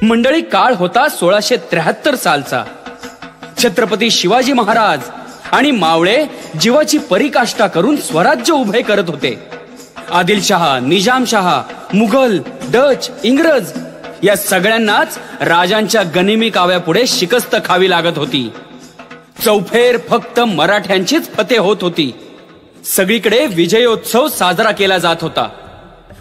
मंडळी, काळ होता 1673 सालचा. छत्रपती शिवाजी महाराज आणि मावळे जीवाची परिकाष्ठा करून स्वराज्य उभे करत होते. आदिलशहा, निजामशहा, मुघल, डच, इंग्रज या सगळ्यांनाच राजांच्या गनिमी काव्यापुढे शिकस्त खावी लागत होती. चौफेर फक्त मराठ्यांचीच फते होत होती. सगळीकडे विजयोत्सव साजरा केला जात होता.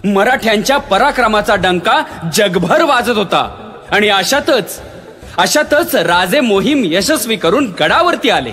मराठ्यांच्या पराक्रमाचा डंका जगभर वाजत होता. आणि अशातच राजे मोहीम यशस्वी करून गडावरती आले.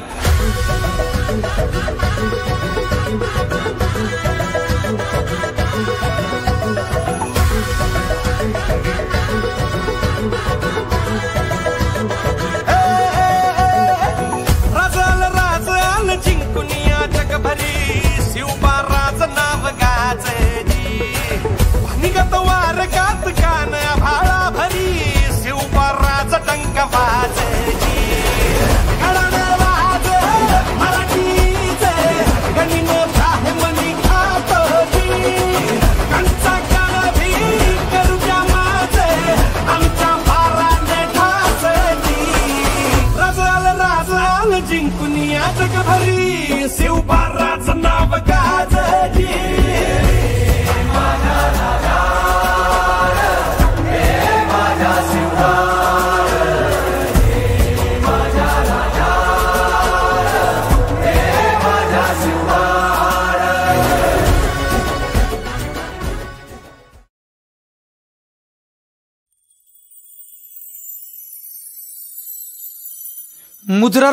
मुजरा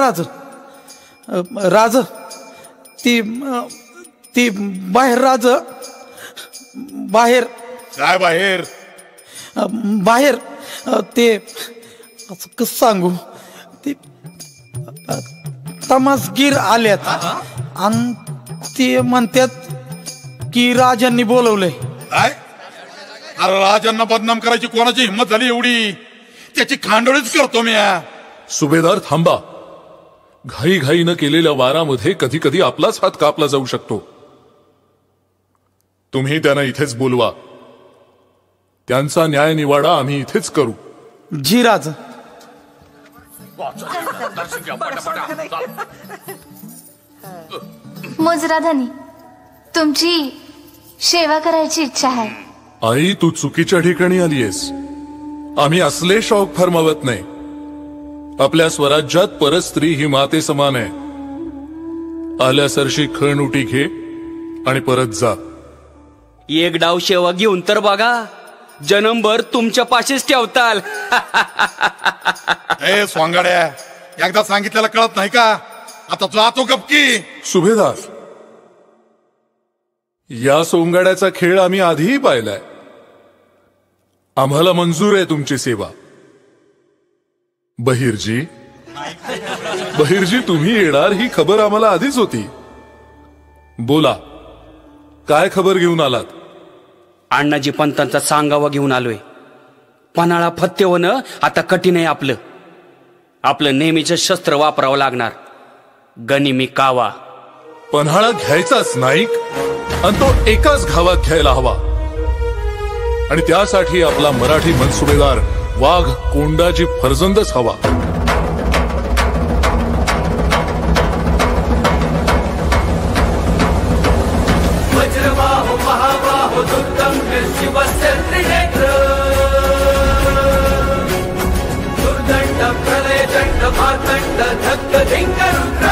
राज ती बाहेर काय बाहेर ते कसं सांगू, ते तमासगीर आल्यात आणि ते म्हणतात की राजांनी बोलवलंय. काय? अरे राजांना बदनाम करायची कोणाची हिंमत झाली एवढी? त्याची खांडोळीच करतो मी. सुभेदार थांबा. घाईघाईनं केलेल्या वारामध्ये कधी कधी आपलाच हात कापला जाऊ शकतो. तुम्ही त्यांना इथेच बोलवा. त्यांचा न्याय निवाडा आम्ही इथेच करू. जी राज. मुजराधनी, तुमची सेवा करायची इच्छा आहे. आई, तू चुकीच्या ठिकाणी आलीयस. आम्ही असले शौक फरमावत नाही. आपल्या स्वराज्यात परस्त्री ही माते समान आहे. आल्यासरशी खण उटी घे आणि परत जा. एक डाव शेवा घेऊन तर बघा, जन्मभर तुमच्या पाशीच ठेवताल. ए स्वांगाड्या, एकदा सांगितलेलं कळत नाही का? आता जातो गपकी. सुभेदार, या सोंगाड्याचा खेळ आम्ही आधीही पाहिलाय. आम्हाला मंजूर आहे तुमची सेवा. बहिर्जी, तुम्ही येणार ही खबर आम्हाला आधीच होती. बोला, काय खबर घेऊन आलात? अण्णाजी पंतांचा सांगावा घेऊन आलोय. पन्हाळा फत्तेवणं आता कठीण आहे. आपलं नेहमीचं शस्त्र वापरावं लागणार, गनिमी कावा. पन्हाळा घ्यायचाच नाईक, आणि तो एकाच घावात घ्यायला हवा. आणि त्यासाठी आपला मराठी मनसुबेदार वाघ कोंडाजी फर्जंदच हवा. वज्रबाहो महाबाहो दुर्गम शिवस्य त्रिनेत्र दुर्दंड प्रलय दंड मातंड धक्क धिंग रुद्र.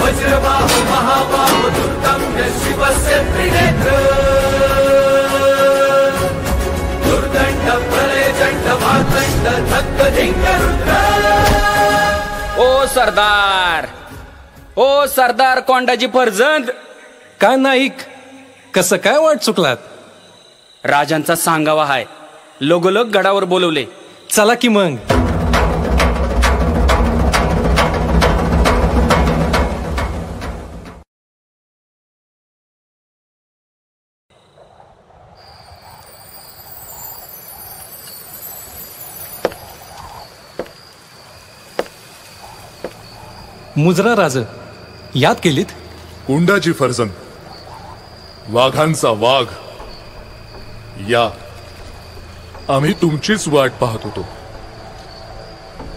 वज्रबाहो महाबाहो दुर्गम शिवस्य त्रिनेत्र ओ सरदार कोंडाजी फर्जंद. काय नाईक, कसं काय वाट चुकलात? राजांचा सांगावा हाय, लोगोलोग गडावर बोलवले. चला की मग. मुजरा राज याद केलीत? कोंडाजी फर्जंद, वाघांचा वाघ. या आम्ही तुमचीच वाट पाहत होतो.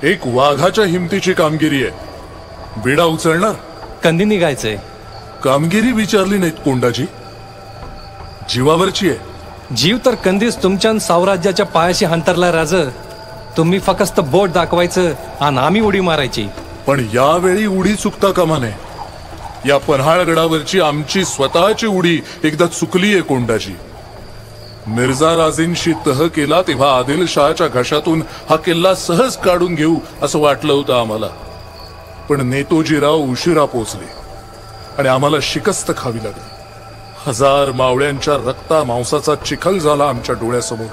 एक वाघाच्या हिमतीची कामगिरी आहे. विडा उचलणार, कंदी निघायचंय. कामगिरी विचारली नाहीत कोंडाजी, जीवावरची आहे. जीव तर कंदीच तुमच्या साम्राज्याच्या पायाशी हंतरला राज. तुम्ही फक्त बोट दाखवायचं आणि आम्ही उडी मारायची. पण यावेळी उडी चुकता कामा नये. या पन्हाळगडावरची आमची स्वतःची उडी एकदा चुकलीये कोंडाजी. मिर्झा राजेंशी तह केला तेव्हा आदिलशहाच्या घशातून हा किल्ला सहज काढून घेऊ असं वाटलं होतं आम्हाला. पण नेतोजीराव उशिरा पोचले आणि आम्हाला शिकस्त खावी लागली. 1000 मावळ्यांच्या रक्ता मांसाचा चिखल झाला आमच्या डोळ्यासमोर.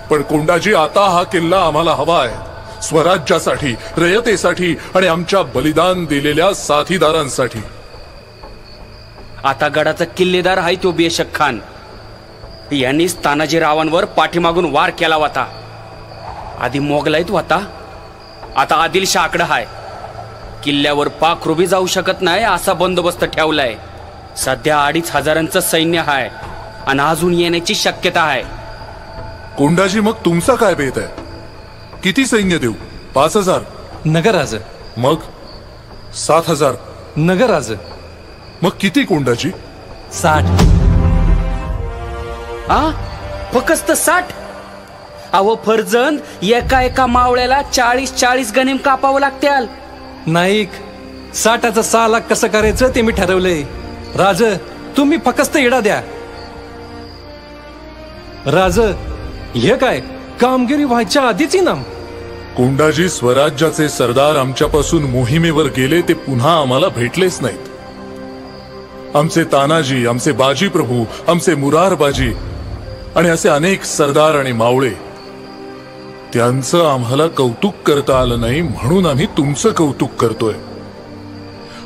पण कोंडाजी, आता हा किल्ला आम्हाला हवा आहे, स्वराज्यासाठी, रयतेसाठी आणि आमच्या बलिदान दिलेल्या साथीदारांसाठी. आता गडाचा किल्लेदार आहे तो बेशक खान. यांनीच तानाजीरावांवर पाठीमागून वार केला होता. आधी मोगलाईत होता, आता आदिलशहाकडे हाय. किल्ल्यावर पाखरुबी जाऊ शकत नाही असा बंदोबस्त ठेवलाय. सध्या 2500 सैन्य आहे आणि अजून येण्याची शक्यता आहे. कोंडाजी, मग तुमचा काय बेत आहे? किती सैन्य देऊ? 5000? नगराज. मग 7000? नगराज. मग किती कोंडाजी? 60. फक्त 60? अहो फर्जंद, एका मावळ्याला 40 गणिम कापावं लागतील. नाईक, 60चं 6 लाख कसं करायचं ते मी ठरवलंय. राज, तुम्ही फक्त इडा द्या. राज, हे काय कामगिरी व्हायच्या आधीच इनाम? कोंडाजी, स्वराज्याचे सरदार आमच्यापासून मोहिमेवर गेले ते पुन्हा आम्हाला भेटलेच नाहीत. आमचे तानाजी, आमचे बाजी प्रभू, आमचे मुरारबाजी आणि असे अनेक सरदार आणि मावळे, त्यांचं आम्हाला कौतुक करता आलं नाही म्हणून आम्ही तुमचं कौतुक करतोय.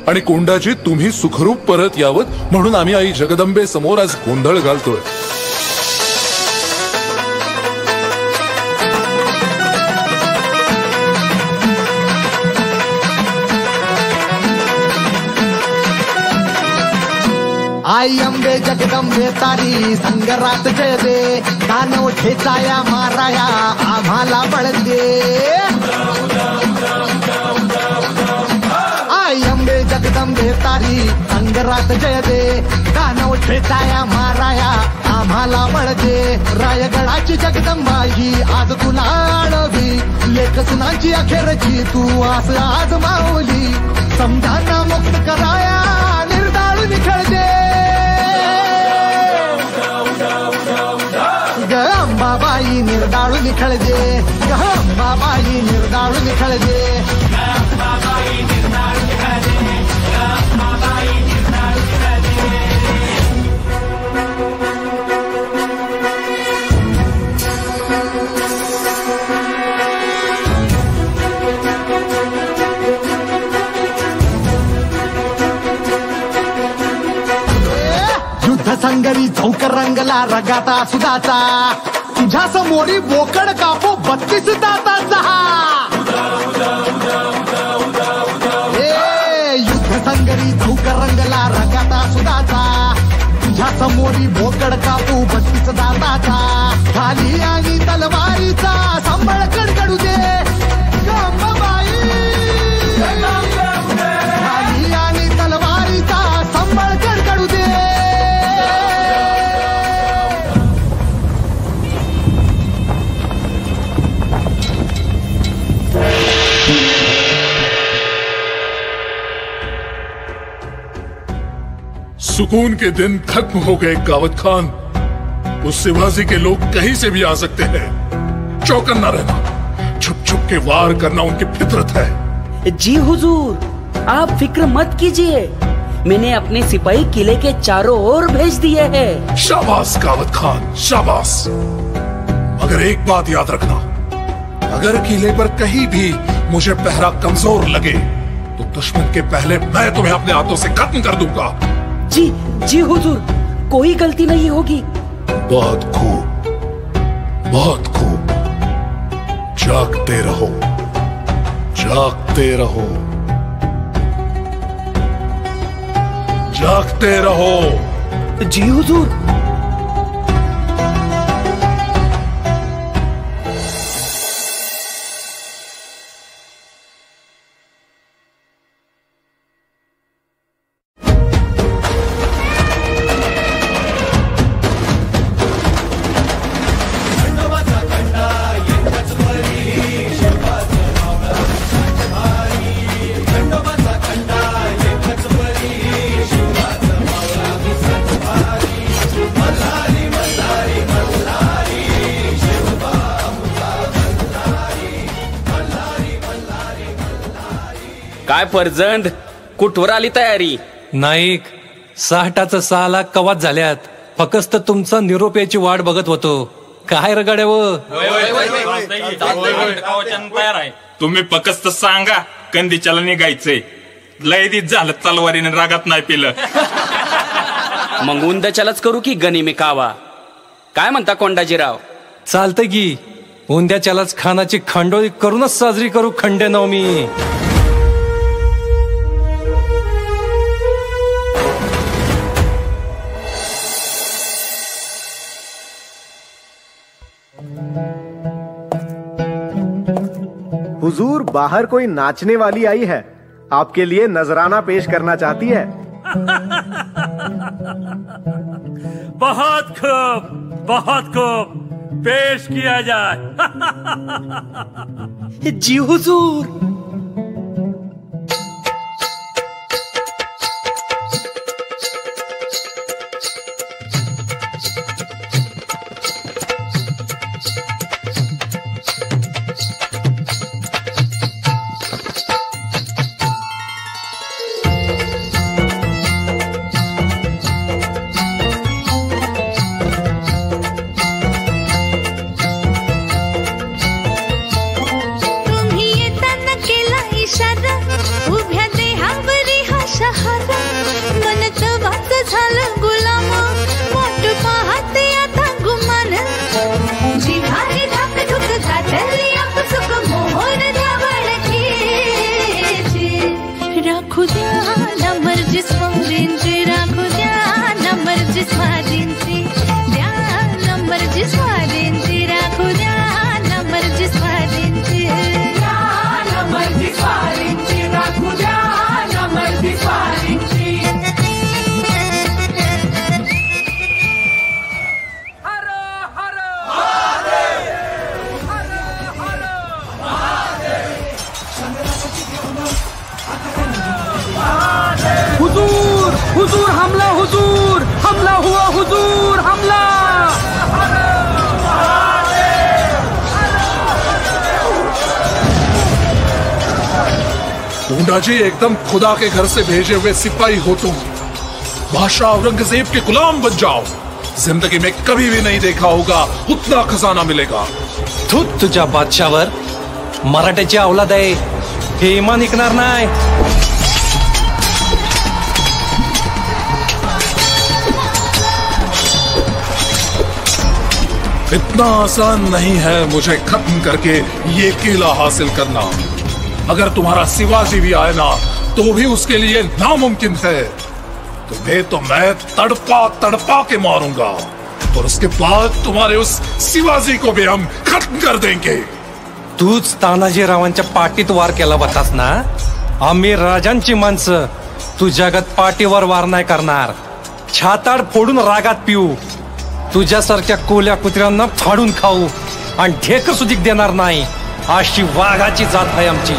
आणि कोंडाजी, तुम्ही सुखरूप परत यावं म्हणून आम्ही आई जगदंबे समोर आज गोंधळ घालतोय. आई अंबे जगदंबे तारी संगरात जय दे. दानव ठेचाया माराया आम्हाला बळ दे. आई अंबे जगदंबे तारी संगरात जय दे. दानव ठेचाया माराया आम्हाला बळ दे. रायगडाची जगदंबा ही आज तुला आळवी. लेख सुनाची अखेरची तू आस आज मावली. समजांना मुक्त कराया निर्दाळून खेळ दे. अंबाबाई निर्दाळून खेळ दे. अंबाबाई निर्दाळून खेळ दे. युद्ध संगरी चौक रंगला रगाता सुदाचा. तुझ्या समोरी बोकड कापो 32 दाताचा. युद्ध संगरी चौक रंगला रगाता सुदाचा. तुझ्या समोरी बोकड कापू 32 दाताचा. खाली आणि तलवारीचा सांभाळ कडकडू दे. अंबाबाई, खाली आणि तलवारीचा सांभाळ कडकडू दे. सुकून के दिन खत्म हो गए गावत खान. उस शिवाजी के लोग कहीं से भी आ सकते हैं. चौकन्ना रहना, छुप छुप के वार करना उनकी फितरत है. जी हुजूर, आप फिक्र मत कीजिए. मैंने अपने सिपाही किले के चारों ओर भेज दिए हैं. शाबाश गावत खान, शाबाश. मगर एक बात याद रखना, अगर किले पर कहीं भी मुझे पहरा कमजोर लगे तो दुश्मन के पहले मैं तुम्हें अपने हाथों से खत्म कर दूंगा. जी हुजूर, कोई गलती नहीं होगी. बहुत खूब, बहुत खूब. जागते रहो, जागते रहो, जागते रहो. जी हुजूर. काय फर्जंद, कुठवर आली तयारी? नाईक, 60चं 6 लाख कवाच झाल्यात. फक्त तुमचा निरोप याची वाट बघत होतो. काय रगाड्याव? तयार आहे. तुम्ही फक्त सांगा कंदीच्याला निघायचंय. लय दिस झालं तलवारीने रागात नाही पिलं. मग उंद्याच्यालाच करू की गनिमी कावा? काय म्हणता कोंडाजीराव? चालतंय की उंद्याच्यालाच खानाची खांडोळी करूनच साजरी करू खंडेनवमी. हुजूर, बाहर कोई नाचने वाली आई है, आपके लिए नजराना पेश करना चाहती है. बहुत खूब पेश किया जाए. जी हुजूर. हुजूर हमला, हुजूर हमला हुआ, हुजूर हमला. कोंडाजी, एकदम खुदा के घर से भेजे हुए सिपाही हो तुम. बादशाह औरंगजेब के गुलाम बन जाओ. जिंदगी में कभी भी नहीं देखा होगा उतना खजाना मिलेगा. तू तुझ्या बादशावर मराठ्याची औलाद आहे, हे इमान ऐकणार नाही. इतना आसान नहीं है मुझे खत्म करके ये किला हासिल करना. अगर तुम्हारा शिवाजी भी आए ना तो भी उसके लिए नामुमकिन है. तुम्हें तो मैं तड़पा तड़पा के मारूंगा और उसके बाद तुम्हारे उस शिवाजी को भी हम खत्म कर देंगे. तूच तानाजीरावांच्या पाठीत वार केला होतास ना. आम्ही राजांची माणसं तुझ्यागत पाठीवर वार नाही करणार. छाताड फोडून रागात पिऊ, तुझ्यासारख्या कोल्या कुत्र्यांना फाडून खाऊ आणि ढेक सुधीक देणार नाही. अशी वाघाची जात आहे आमची.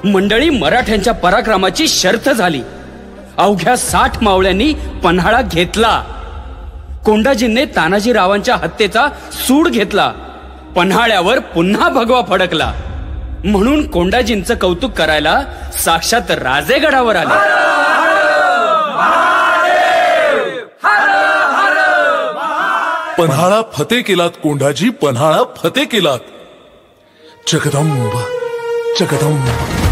मंडळी, मराठ्यांच्या पराक्रमाची शर्थ झाली. अवघ्या 60 मावळ्यांनी पन्हाळा घेतला. कोंडाजींनी तानाजीरावांच्या हत्येचा सूड घेतला. पन्हाळ्यावर पुन्हा भगवा फडकला. म्हणून कोंडाजींचं कौतुक करायला साक्षात राजेगडावर आले. पन्हाळा फते केलात कोंडाजी, पन्हाळा फते केलात. जगदंब जगदंब.